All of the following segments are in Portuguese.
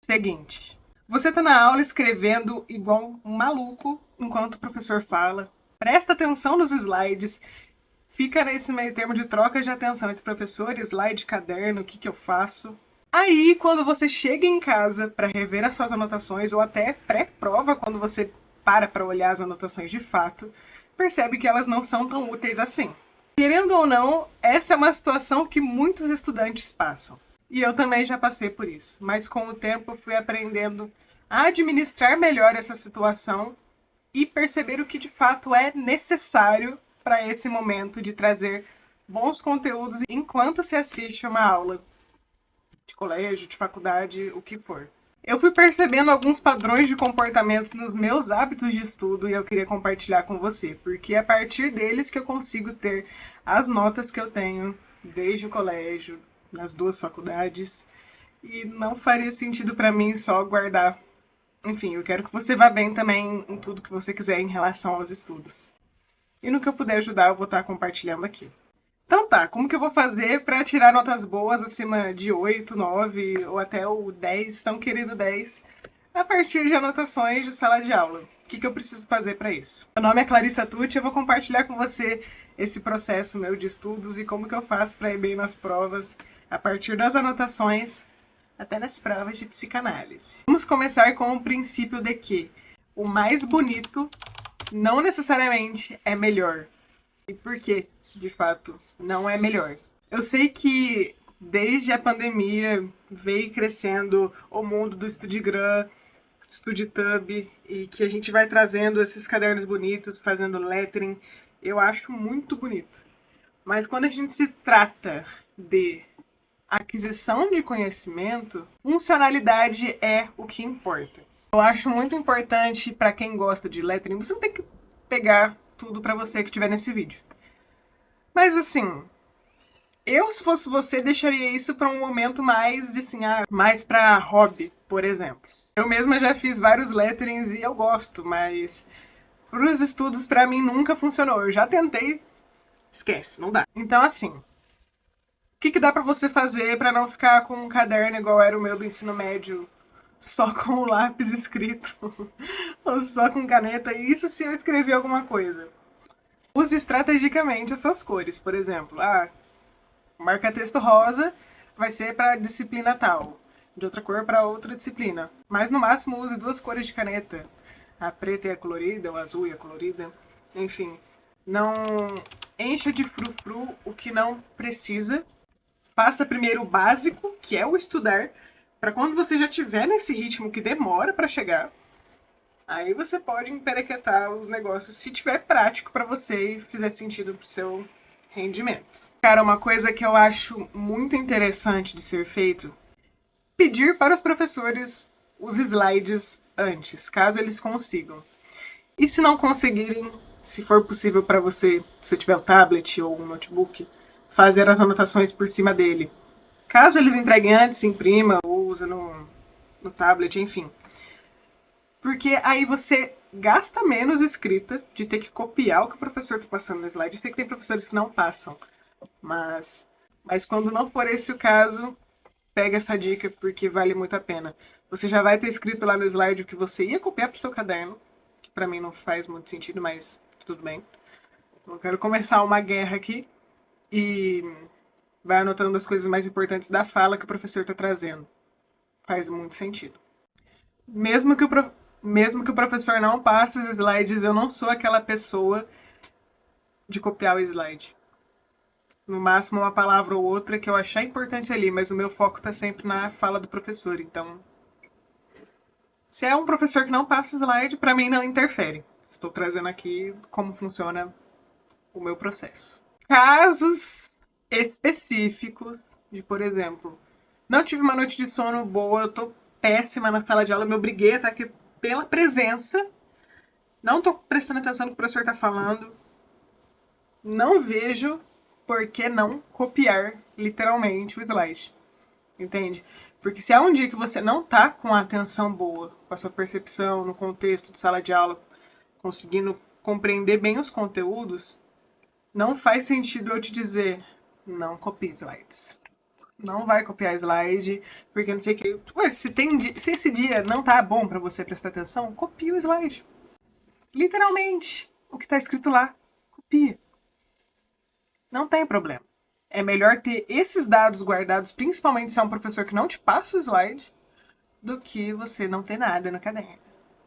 Seguinte, você tá na aula escrevendo igual um maluco enquanto o professor fala. Presta atenção nos slides. Fica nesse meio termo de troca de atenção entre professor, slide, caderno, o que eu faço. Aí, quando você chega em casa para rever as suas anotações, ou até pré-prova, quando você para olhar as anotações de fato, percebe que elas não são tão úteis assim. Querendo ou não, essa é uma situação que muitos estudantes passam. E eu também já passei por isso. Mas com o tempo eu fui aprendendo a administrar melhor essa situação e perceber o que de fato é necessário para esse momento de trazer bons conteúdos enquanto se assiste uma aula de colégio, de faculdade, o que for. Eu fui percebendo alguns padrões de comportamentos nos meus hábitos de estudo e eu queria compartilhar com você, porque é a partir deles que eu consigo ter as notas que eu tenho desde o colégio, nas duas faculdades, e não faria sentido para mim só guardar. Enfim, eu quero que você vá bem também em tudo que você quiser em relação aos estudos. E no que eu puder ajudar, eu vou estar compartilhando aqui. Então tá, como que eu vou fazer para tirar notas boas acima de 8, 9 ou até o 10, tão querido 10, a partir de anotações de sala de aula? O que eu preciso fazer para isso? Meu nome é Clarissa Tucci, eu vou compartilhar com você esse processo meu de estudos e como que eu faço para ir bem nas provas a partir das anotações até nas provas de psicanálise. Vamos começar com o princípio de que o mais bonito não necessariamente é melhor. E por que, de fato, não é melhor? Eu sei que desde a pandemia veio crescendo o mundo do Studigram, StudiTub, e que a gente vai trazendo esses cadernos bonitos, fazendo lettering. Eu acho muito bonito. Mas quando a gente se trata de aquisição de conhecimento, funcionalidade é o que importa. Eu acho muito importante para quem gosta de lettering, você não tem que pegar tudo para você que tiver nesse vídeo. Mas assim, eu se fosse você deixaria isso para um momento mais assim, mais para hobby, por exemplo. Eu mesma já fiz vários letterings e eu gosto, mas para os estudos para mim nunca funcionou. Eu já tentei, esquece, não dá. Então assim, o que dá pra você fazer pra não ficar com um caderno igual era o meu do ensino médio, só com o lápis escrito, ou só com caneta, e isso se eu escrever alguma coisa? Use estrategicamente as suas cores, por exemplo, marca-texto rosa vai ser para disciplina tal, de outra cor para outra disciplina, mas no máximo use duas cores de caneta, a preta e a colorida, o azul e a colorida, enfim, não encha de frufru o que não precisa. Faça primeiro o básico, que é o estudar, para quando você já estiver nesse ritmo que demora para chegar, aí você pode emperequetar os negócios se tiver prático para você e fizer sentido pro seu rendimento. Cara, uma coisa que eu acho muito interessante de ser feito, pedir para os professores os slides antes, caso eles consigam. E se não conseguirem, se for possível para você, se tiver o tablet ou um notebook, fazer as anotações por cima dele. Caso eles entreguem antes, imprima ou usa no tablet, enfim. Porque aí você gasta menos escrita de ter que copiar o que o professor está passando no slide. Eu sei que tem professores que não passam, mas quando não for esse o caso, pega essa dica porque vale muito a pena. Você já vai ter escrito lá no slide o que você ia copiar para o seu caderno, que para mim não faz muito sentido, mas tudo bem. Então, eu quero começar uma guerra aqui e vai anotando as coisas mais importantes da fala que o professor está trazendo. Faz muito sentido. Mesmo que o professor não passe os slides, eu não sou aquela pessoa de copiar o slide. No máximo uma palavra ou outra que eu achar importante ali, mas o meu foco está sempre na fala do professor. Então, se é um professor que não passa o slide, para mim não interfere. Estou trazendo aqui como funciona o meu processo. Casos específicos de, por exemplo, não tive uma noite de sono boa, eu tô péssima na sala de aula, me obriguei a estar aqui pela presença, não tô prestando atenção no que o professor tá falando, não vejo por que não copiar literalmente o slide, entende? Porque se é um dia que você não tá com a atenção boa, com a sua percepção no contexto de sala de aula, conseguindo compreender bem os conteúdos, não faz sentido eu te dizer, não copie slides. Não vai copiar slide, porque não sei o que. Ué, se esse dia não tá bom pra você prestar atenção, copia o slide. Literalmente, o que tá escrito lá, copia. Não tem problema. É melhor ter esses dados guardados, principalmente se é um professor que não te passa o slide, do que você não ter nada no caderno.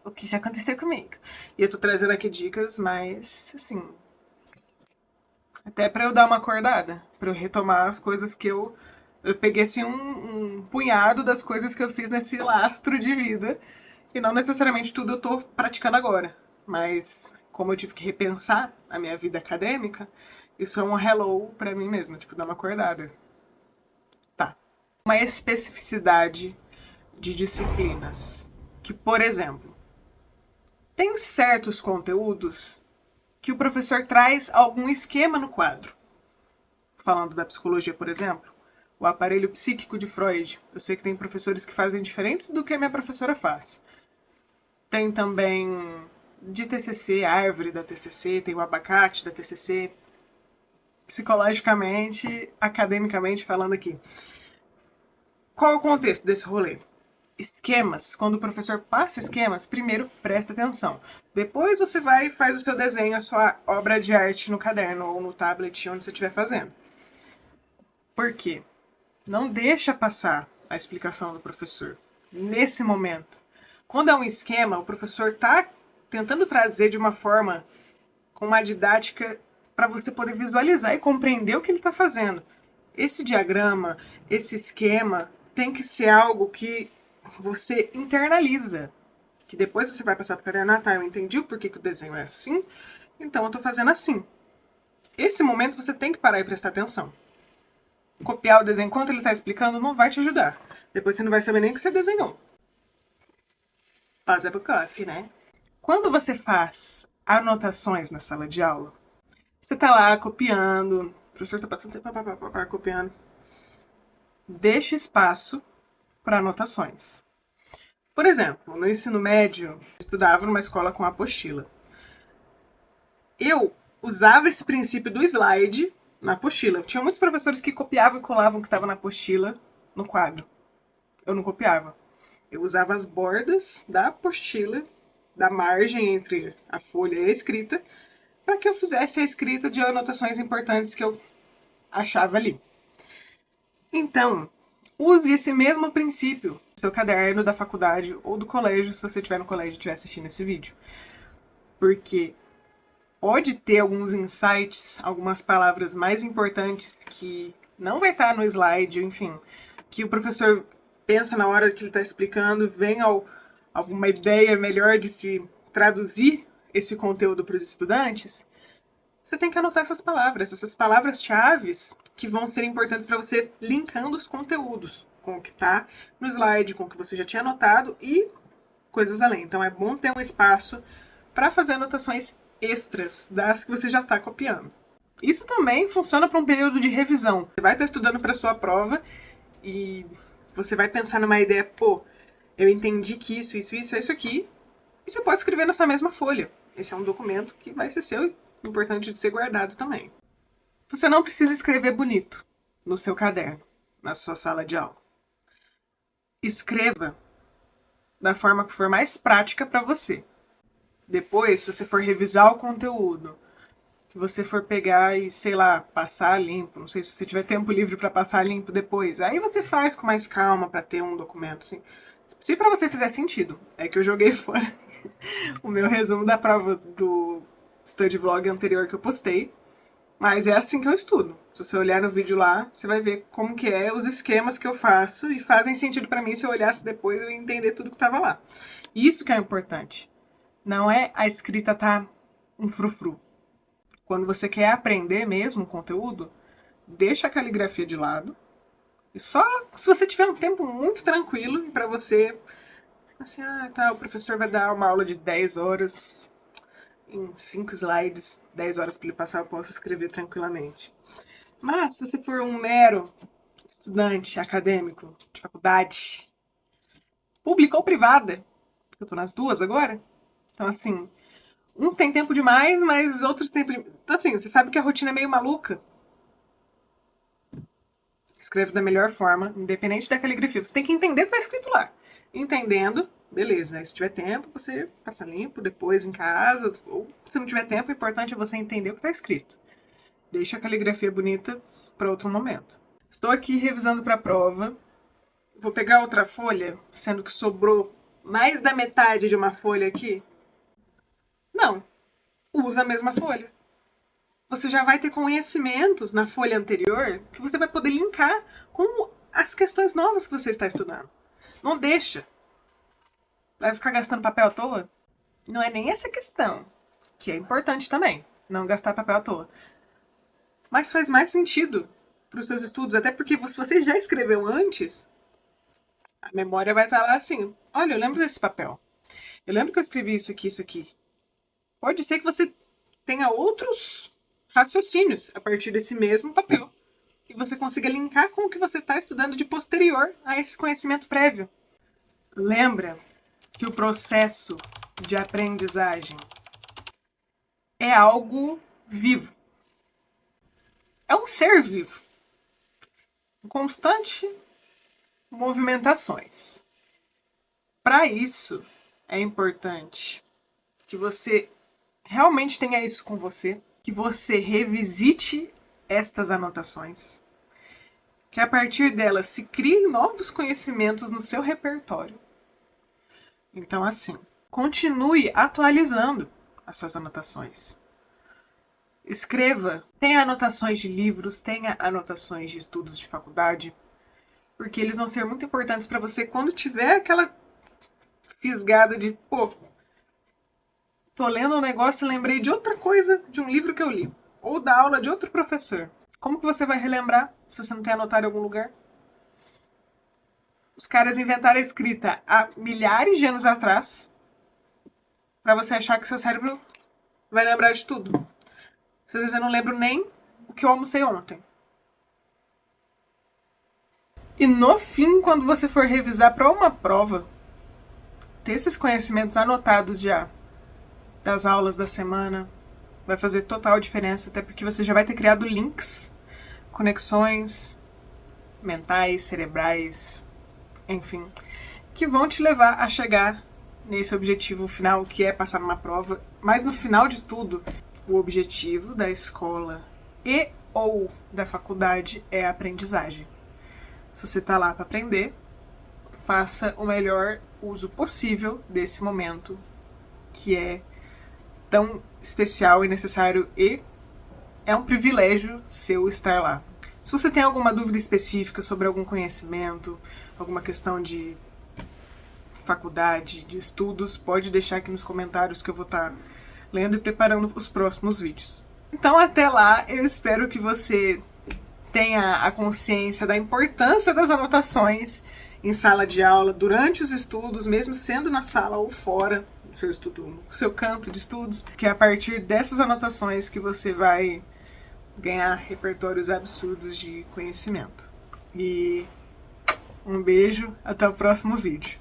O que já aconteceu comigo. E eu tô trazendo aqui dicas, mas, assim, até pra eu dar uma acordada, pra eu retomar as coisas que eu peguei, assim, um punhado das coisas que eu fiz nesse lastro de vida. E não necessariamente tudo eu tô praticando agora. Mas, como eu tive que repensar a minha vida acadêmica, isso é um hello pra mim mesma, tipo, dar uma acordada. Tá. Uma especificidade de disciplinas. Que, por exemplo, tem certos conteúdos que o professor traz algum esquema no quadro. Falando da psicologia, por exemplo, o aparelho psíquico de Freud. Eu sei que tem professores que fazem diferentes do que a minha professora faz. Tem também de TCC, a árvore da TCC, tem o abacate da TCC. Psicologicamente, academicamente falando aqui. Qual é o contexto desse rolê? Esquemas. Quando o professor passa esquemas, primeiro presta atenção. Depois você vai e faz o seu desenho, a sua obra de arte no caderno ou no tablet, onde você estiver fazendo. Por quê? Não deixa passar a explicação do professor nesse momento. Quando é um esquema, o professor está tentando trazer de uma forma, com uma didática, para você poder visualizar e compreender o que ele está fazendo. Esse diagrama, esse esquema, tem que ser algo que você internaliza. Que depois você vai passar para o caderno, tá, eu entendi o porquê que o desenho é assim, então eu estou fazendo assim. Esse momento você tem que parar e prestar atenção. Copiar o desenho enquanto ele está explicando não vai te ajudar. Depois você não vai saber nem o que você desenhou. Pause pro coffee, né? Quando você faz anotações na sala de aula, você tá lá copiando, o professor tá passando copiando. Deixa espaço para anotações. Por exemplo, no ensino médio, eu estudava numa escola com apostila. Eu usava esse princípio do slide na apostila. Tinha muitos professores que copiavam e colavam o que estava na apostila no quadro. Eu não copiava. Eu usava as bordas da apostila, da margem entre a folha e a escrita, para que eu fizesse a escrita de anotações importantes que eu achava ali. Então, use esse mesmo princípio no seu caderno da faculdade ou do colégio, se você estiver no colégio e estiver assistindo esse vídeo. Porque pode ter alguns insights, algumas palavras mais importantes que não vai estar no slide, enfim, que o professor pensa na hora que ele está explicando, vem alguma ideia melhor de se traduzir esse conteúdo para os estudantes. Você tem que anotar essas palavras-chave que vão ser importantes para você linkando os conteúdos com o que está no slide, com o que você já tinha anotado e coisas além. Então é bom ter um espaço para fazer anotações extras das que você já está copiando. Isso também funciona para um período de revisão. Você vai estar estudando para sua prova e você vai pensar numa ideia, pô, eu entendi que isso é isso aqui, e você pode escrever nessa mesma folha. Esse é um documento que vai ser seu, importante de ser guardado também. Você não precisa escrever bonito no seu caderno, na sua sala de aula. Escreva da forma que for mais prática para você. Depois, se você for revisar o conteúdo, se você for pegar e, sei lá, passar limpo, não sei se você tiver tempo livre para passar limpo depois, aí você faz com mais calma para ter um documento assim. Se para você fizer sentido, é que eu joguei fora o meu resumo da prova do study vlog anterior que eu postei, mas é assim que eu estudo. Se você olhar no vídeo lá, você vai ver como que é os esquemas que eu faço e fazem sentido para mim se eu olhasse depois eu ia entender tudo que estava lá. Isso que é importante. Não é a escrita tá um frufru. Quando você quer aprender mesmo o conteúdo, deixa a caligrafia de lado. E só se você tiver um tempo muito tranquilo para você, assim, o professor vai dar uma aula de 10 horas, em 5 slides, 10 horas para ele passar, eu posso escrever tranquilamente. Mas se você for um mero estudante acadêmico de faculdade, pública ou privada, porque eu tô nas duas agora, então assim, uns têm tempo demais, mas outros têm tempo demais. Então assim, você sabe que a rotina é meio maluca. Escreve da melhor forma, independente da caligrafia. Você tem que entender o que está escrito lá. Entendendo, beleza. Aí, se tiver tempo, você passa limpo depois em casa. Ou se não tiver tempo, o importante é você entender o que está escrito. Deixa a caligrafia bonita para outro momento. Estou aqui revisando para a prova. Vou pegar outra folha, sendo que sobrou mais da metade de uma folha aqui. Não. Usa a mesma folha. Você já vai ter conhecimentos na folha anterior que você vai poder linkar com as questões novas que você está estudando. Não deixa. Vai ficar gastando papel à toa? Não é nem essa questão, que é importante também, não gastar papel à toa. Mas faz mais sentido para os seus estudos, até porque se você já escreveu antes, a memória vai estar lá assim, olha, eu lembro desse papel. Eu lembro que eu escrevi isso aqui, isso aqui. Pode ser que você tenha outros raciocínios a partir desse mesmo papel. E você consiga linkar com o que você está estudando de posterior a esse conhecimento prévio. Lembra que o processo de aprendizagem é algo vivo. É um ser vivo. Em constante movimentações. Para isso, é importante que você realmente tenha isso com você, que você revisite estas anotações, que a partir delas se criem novos conhecimentos no seu repertório. Então, assim, continue atualizando as suas anotações. Escreva, tenha anotações de livros, tenha anotações de estudos de faculdade, porque eles vão ser muito importantes para você quando tiver aquela fisgada de, pô, tô lendo um negócio e lembrei de outra coisa de um livro que eu li, ou da aula de outro professor. Como que você vai relembrar se você não tem anotado em algum lugar? Os caras inventaram a escrita há milhares de anos atrás para você achar que seu cérebro vai lembrar de tudo. Às vezes eu não lembro nem o que eu almocei ontem. E no fim, quando você for revisar para uma prova, ter esses conhecimentos anotados já das aulas da semana vai fazer total diferença, até porque você já vai ter criado links, conexões mentais, cerebrais, enfim, que vão te levar a chegar nesse objetivo final, que é passar numa prova. Mas no final de tudo, o objetivo da escola e ou da faculdade é a aprendizagem. Se você está lá para aprender, faça o melhor uso possível desse momento, que é tão especial e necessário, e é um privilégio seu estar lá. Se você tem alguma dúvida específica sobre algum conhecimento, alguma questão de faculdade, de estudos, pode deixar aqui nos comentários que eu vou estar lendo e preparando os próximos vídeos. Então até lá, eu espero que você tenha a consciência da importância das anotações em sala de aula, durante os estudos, mesmo sendo na sala ou fora do seu estudo, no seu canto de estudos, que é a partir dessas anotações que você vai ganhar repertórios absurdos de conhecimento. E um beijo, até o próximo vídeo.